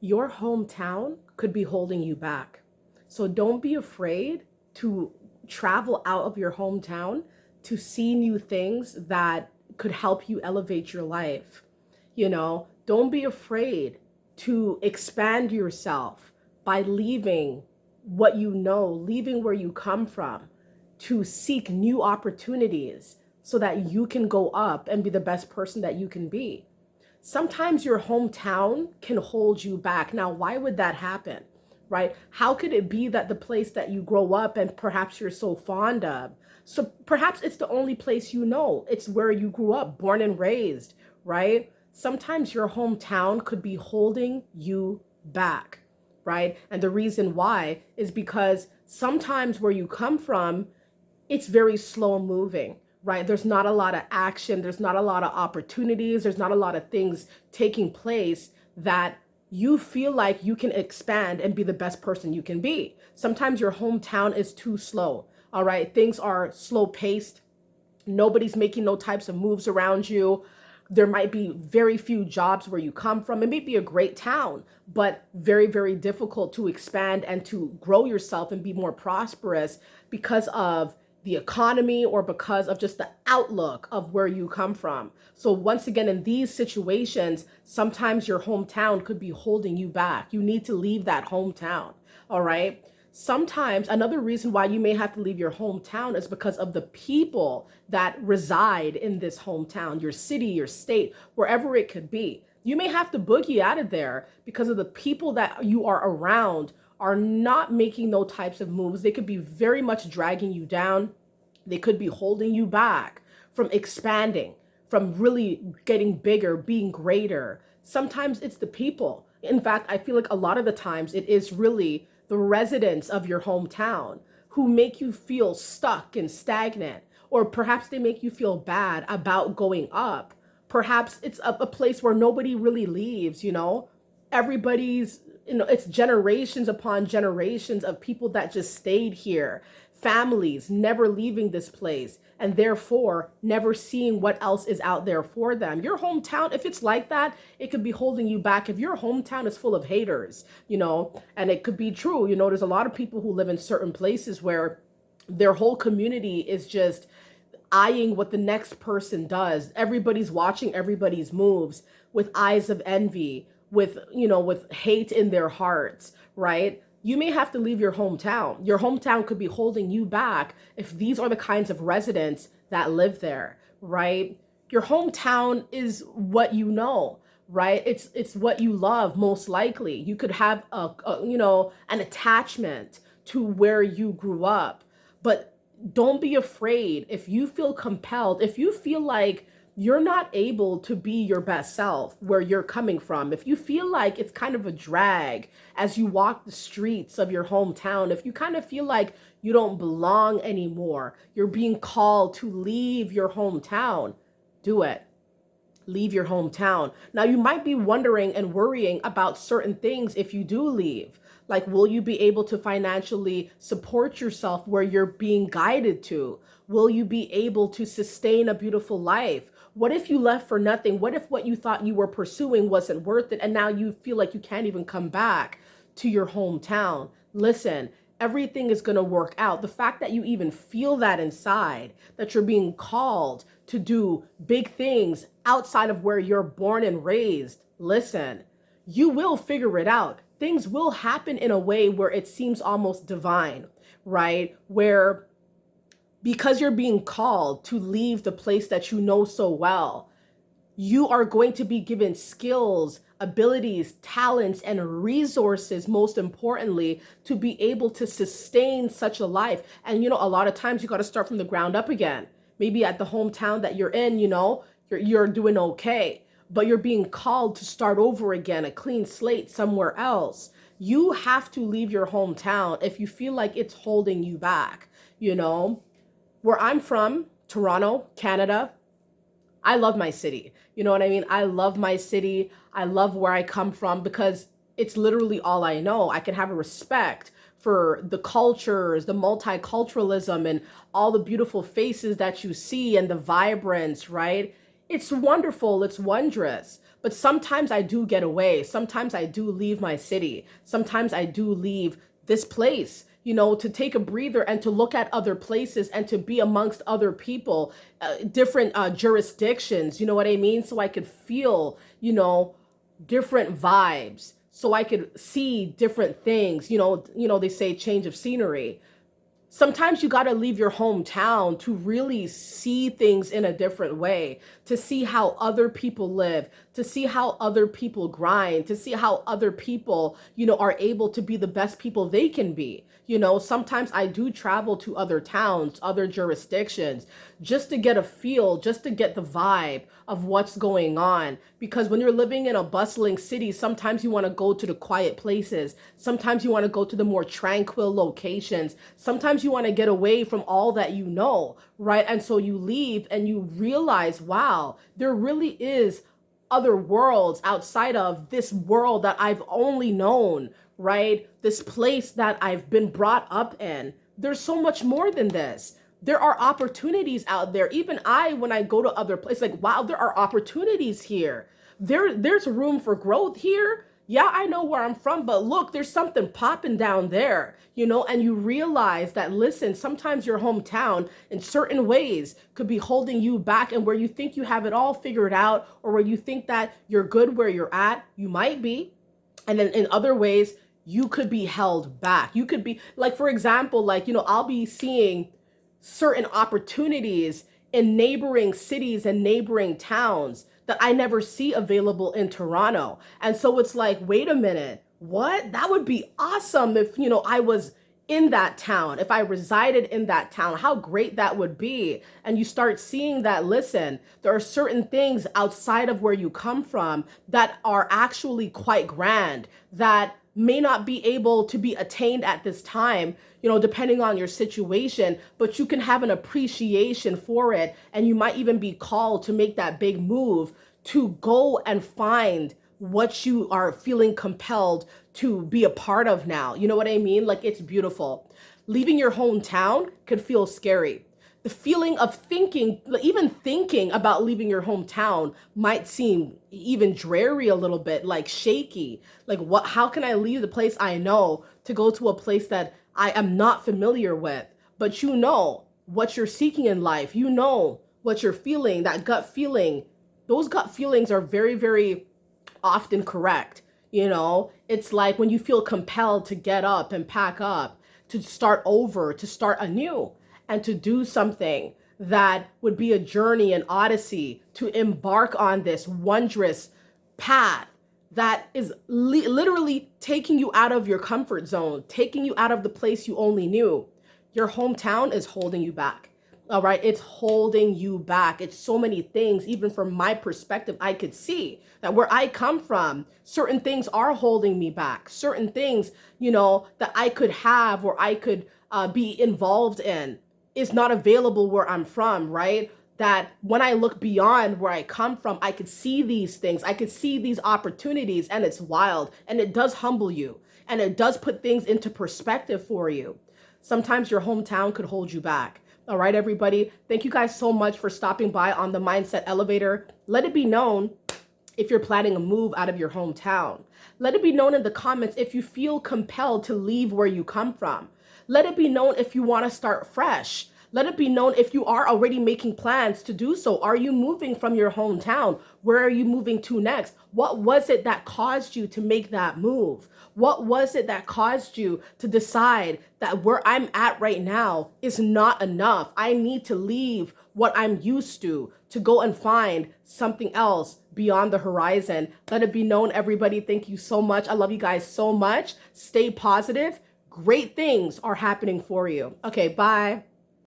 your hometown could be holding you back. So don't be afraid to travel out of your hometown to see new things that could help you elevate your life. Don't be afraid to expand yourself by leaving what you know, leaving where you come from to seek new opportunities so that you can go up and be the best person that you can be. Sometimes your hometown can hold you back. Now, why would that happen? Right? How could it be that the place that you grow up and perhaps you're so fond of, so perhaps it's the only place you know, it's where you grew up, born and raised, right? Sometimes your hometown could be holding you back, right? And the reason why is because sometimes where you come from, it's very slow moving, right? There's not a lot of action, there's not a lot of opportunities, there's not a lot of things taking place that you feel like you can expand and be the best person you can be. Sometimes your hometown is too slow, all right? Things are slow paced. Nobody's making no types of moves around you. There might be very few jobs where you come from. It may be a great town, but very, very difficult to expand and to grow yourself and be more prosperous because of the economy or because of just the outlook of where you come from. So once again, in these situations, sometimes your hometown could be holding you back. You need to leave that hometown. All right. Sometimes another reason why you may have to leave your hometown is because of the people that reside in this hometown, your city, your state, wherever it could be. You may have to boogie out of there because of the people that you are around are not making no types of moves. They could be very much dragging you down. They could be holding you back from expanding, from really getting bigger, being greater. Sometimes it's the people. In fact, I feel like a lot of the times it is really the residents of your hometown who make you feel stuck and stagnant, or perhaps they make you feel bad about going up. Perhaps it's a place where nobody really leaves. Everybody's, it's generations upon generations of people that just stayed here, families never leaving this place, and therefore never seeing what else is out there for them. Your hometown, if it's like that, it could be holding you back. If your hometown is full of haters, and it could be true, there's a lot of people who live in certain places where their whole community is just eyeing what the next person does. Everybody's watching everybody's moves with eyes of envy, with hate in their hearts, right? You may have to leave your hometown. Your hometown could be holding you back if these are the kinds of residents that live there, right? Your hometown is what you know, right? It's what you love most likely. You could have an attachment to where you grew up, but don't be afraid if you feel compelled, if you feel like you're not able to be your best self where you're coming from, if you feel like it's kind of a drag as you walk the streets of your hometown, if you kind of feel like you don't belong anymore, you're being called to leave your hometown, do it. Leave your hometown. Now, you might be wondering and worrying about certain things if you do leave. Like, will you be able to financially support yourself where you're being guided to? Will you be able to sustain a beautiful life? What if you left for nothing? What if what you thought you were pursuing wasn't worth it and now you feel like you can't even come back to your hometown? Listen, everything is going to work out. The fact that you even feel that inside, that you're being called to do big things outside of where you're born and raised, listen, you will figure it out. Things will happen in a way where it seems almost divine, right? Where because you're being called to leave the place that you know so well, you are going to be given skills, abilities, talents, and resources, most importantly, to be able to sustain such a life. And, a lot of times you got to start from the ground up again. Maybe at the hometown that you're in, you're doing okay, but you're being called to start over again, a clean slate somewhere else. You have to leave your hometown if you feel like it's holding you back, Where I'm from, Toronto, Canada, I love my city. You know what I mean? I love my city. I love where I come from because it's literally all I know. I can have a respect for the cultures, the multiculturalism, and all the beautiful faces that you see and the vibrance, right? It's wonderful, it's wondrous. But sometimes I do get away. Sometimes I do leave my city. Sometimes I do leave this place, to take a breather and to look at other places and to be amongst other people, different jurisdictions, you know what I mean? So I could feel, different vibes. So I could see different things, they say change of scenery. Sometimes you got to leave your hometown to really see things in a different way, to see how other people live, to see how other people grind, to see how other people, are able to be the best people they can be. Sometimes I do travel to other towns, other jurisdictions, just to get a feel, just to get the vibe of what's going on. Because when you're living in a bustling city, sometimes you want to go to the quiet places. Sometimes you want to go to the more tranquil locations. Sometimes you want to get away from all that right? And so you leave and you realize, wow, there really is other worlds outside of this world that I've only known, right? This place that I've been brought up in. There's so much more than this. There are opportunities out there. Even when I go to other places, like, wow, there are opportunities here. There's room for growth here. Yeah, I know where I'm from, but look, there's something popping down there, and you realize that, listen, sometimes your hometown in certain ways could be holding you back, and where you think you have it all figured out, or where you think that you're good where you're at, you might be. And then in other ways, you could be held back. You could be, like, for example, I'll be seeing certain opportunities in neighboring cities and neighboring towns that I never see available in Toronto. And so it's like, wait a minute, what? That would be awesome if, I was in that town, if I resided in that town, how great that would be. And you start seeing that, listen, there are certain things outside of where you come from that are actually quite grand, that may not be able to be attained at this time, depending on your situation, but you can have an appreciation for it. And you might even be called to make that big move to go and find what you are feeling compelled to be a part of now. You know what I mean? Like, it's beautiful. Leaving your hometown could feel scary. The feeling of even thinking about leaving your hometown might seem even dreary a little bit, like shaky. Like, how can I leave the place I know to go to a place that I am not familiar with? But what you're seeking in life, what you're feeling, that gut feeling. Those gut feelings are very, very often correct. It's like when you feel compelled to get up and pack up, to start over, to start anew, and to do something that would be a journey, an odyssey, to embark on this wondrous path that is literally taking you out of your comfort zone, taking you out of the place you only knew. Your hometown is holding you back. All right, it's holding you back. It's so many things, even from my perspective, I could see that where I come from, certain things are holding me back. Certain things, that I could have or I could be involved in is not available where I'm from, right? That when I look beyond where I come from, I could see these things. I could see these opportunities, and it's wild, and it does humble you, and it does put things into perspective for you. Sometimes your hometown could hold you back. All right, everybody. Thank you guys so much for stopping by on the Mindset Elevator. Let it be known if you're planning a move out of your hometown. Let it be known in the comments if you feel compelled to leave where you come from. Let it be known if you want to start fresh. Let it be known if you are already making plans to do so. Are you moving from your hometown? Where are you moving to next? What was it that caused you to make that move? What was it that caused you to decide that where I'm at right now is not enough? I need to leave what I'm used to go and find something else beyond the horizon. Let it be known, everybody. Thank you so much. I love you guys so much. Stay positive. Great things are happening for you. Okay, bye.